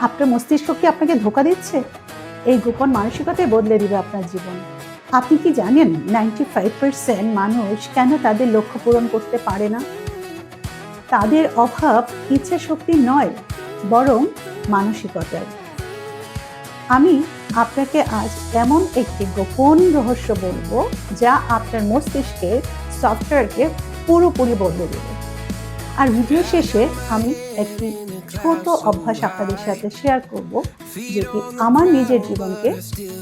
আপনার মস্তিষ্ক কি আপনাকে ধোঁকা দিচ্ছে? এই গোপন মানসিকতাই বদলে দিবে আপনার জীবন। আপনি কি জানেন 95% মানুষ কেন তাদের লক্ষ্য পূরণ করতে পারে না? তাদের অভাব ইচ্ছা শক্তি নয়, বরং মানসিকতার। আমি আপনাকে আজ এমন একটি গোপন রহস্য বলবো যা আপনার মস্তিষ্কের সফটওয়্যারকে পুরোপুরি বদলে দেবে। আর ভিডিও শেষে আমি একটি ছোট অভ্যাস আপনাদের সাথে শেয়ার করব, যেটি আমার নিজের জীবনকে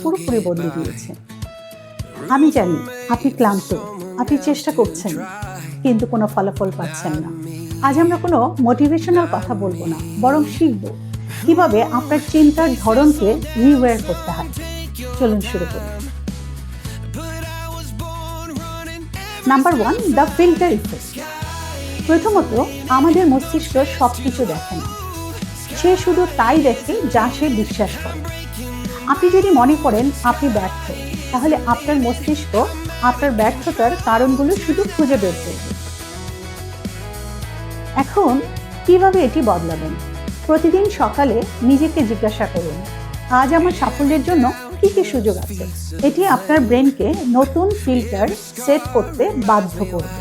পুরোপুরি বদলে দিয়েছে। আমি জানি আপনি ক্লান্ত, আপনি চেষ্টা করছেন কিন্তু কোনো ফলাফল পাচ্ছেন না। আজ আমরা কোনো মোটিভেশনাল কথা বলবো না, বরং শিখব কিভাবে আপনার চিন্তার ধরনকে রিওয়্যার করতে হয়। চলুন শুরু করি। Number 1, the filter effect. প্রথমত, আমাদের মস্তিষ্ক সবকিছু দেখে না, সে শুধু তাই দেখে যা সে বিশ্বাস করে। আপনি যদি মনে করেন আপনি ব্যর্থ, তাহলে আপনার মস্তিষ্ক আপনার ব্যর্থতার কারণগুলো শুধু খুঁজে বের করবে। এখন কিভাবে এটি বদলাবেন? প্রতিদিন সকালে নিজেকে জিজ্ঞাসা করুন, আজ আমার সাফল্যের জন্য কি কি সুযোগ আছে। এটি আপনার ব্রেনকে নতুন ফিল্টার সেট করতে বাধ্য করবে।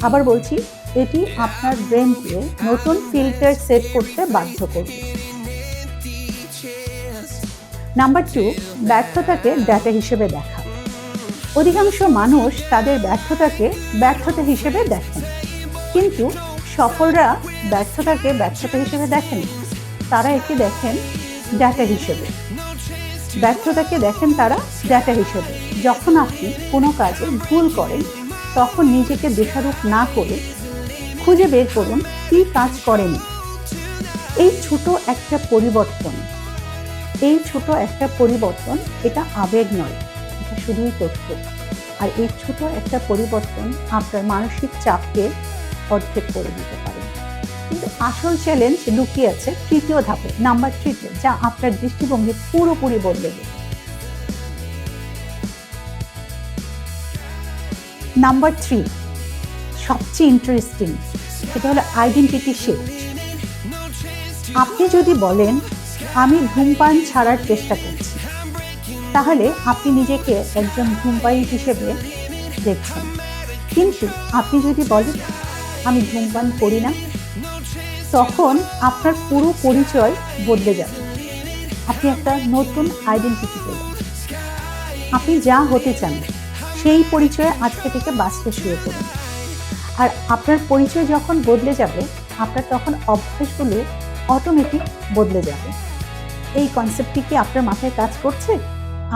আবার বলছি, এটি আপনার ব্রেনকে নতুন ফিল্টার সেট করতে বাধ্য করবে। নাম্বার 2, ব্যর্থতাকে ডেটা হিসেবে দেখা। অধিকাংশ মানুষ তাদের ব্যর্থতাকে ব্যর্থতা হিসেবে দেখেন, কিন্তু সফলরা ব্যর্থতাকে ব্যর্থতা হিসেবে দেখেন। তারা একে দেখেন ডেটা হিসেবে। ব্যর্থতাকে দেখেন তারা ডেটা হিসেবে। যখন আপনি কোনো কাজে ভুল করেন, তখন নিজেকে দোষারোপ না করে খুঁজে বের করুন কি কাজ করেনি। এই ছোট একটা পরিবর্তন, এটা আবেগ নয়, এটা শুধুই তথ্য। আর এই ছোট একটা পরিবর্তন আপনার মানসিক চাপকে অর্ধেক করে দিতে পারে। কিন্তু আসল চ্যালেঞ্জ লুকিয়ে আছে তৃতীয় ধাপে, নাম্বার 3, যা আপনার দৃষ্টিভঙ্গি পুরোপুরি বদলে দেবে। নাম্বার 3, সবচেয়ে ইন্টারেস্টিং, এটা হলো আইডেন্টিটি শিফট। আপনি যদি বলেন আমি ধূমপান ছাড়ার চেষ্টা করছি, তাহলে আপনি নিজেকে একজন ধূমপায়ী হিসেবে দেখছেন। কিন্তু আপনি যদি বলেন আমি ধূমপান করি না, তখন আপনার পুরো পরিচয় বদলে যাবে। আপনি একটা নতুন আইডেন্টিটি পেলেন। আপনি যা হতে চান সেই পরিচয়ে আজকে থেকে বাঁচতে শুরু করুন। আর আপনার পরিচয় যখন বদলে যাবে, আপনার তখন অভ্যাসগুলো অটোমেটিক বদলে যাবে। এই কনসেপ্টটি কি আপনার মাথায় কাজ করছে?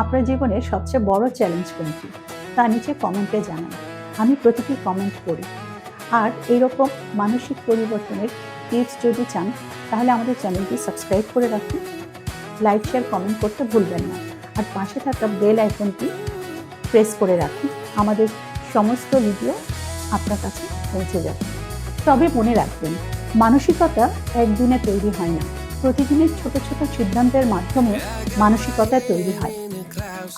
আপনার জীবনের সবচেয়ে বড় চ্যালেঞ্জ কোনটি? তা নিচে কমেন্টে জানান। আমি প্রতিটি কমেন্ট করি। আর এইরকম মানসিক পরিবর্তনের টিপস যদি চান, তাহলে আমাদের চ্যানেলটি সাবস্ক্রাইব করে রাখুন। লাইক, শেয়ার, কমেন্ট করতে ভুলবেন না। আর পাশে থাকা বেল আইকনটি প্রেস করে রাখুন। আমাদের সমস্ত ভিডিও আপনার কাছে পৌঁছে যাবে। তবে মনে রাখবেন, মানসিকতা একদিনে তৈরি হয় না। প্রতিদিনের ছোট ছোট সিদ্ধান্তের মাধ্যমে মানসিকতা তৈরি হয়।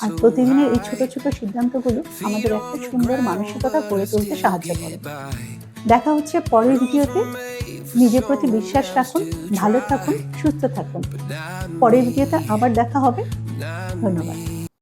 আর প্রতিদিনের এই ছোট ছোট সিদ্ধান্তগুলো আমাদের একটা সুন্দর মানসিকতা গড়ে তুলতে সাহায্য করে। দেখা হচ্ছে পরের ভিডিওতে। নিজের প্রতি বিশ্বাস রাখুন, ভালো থাকুন, সুস্থ থাকুন। পরের ভিডিওতে আবার দেখা হবে। ধন্যবাদ।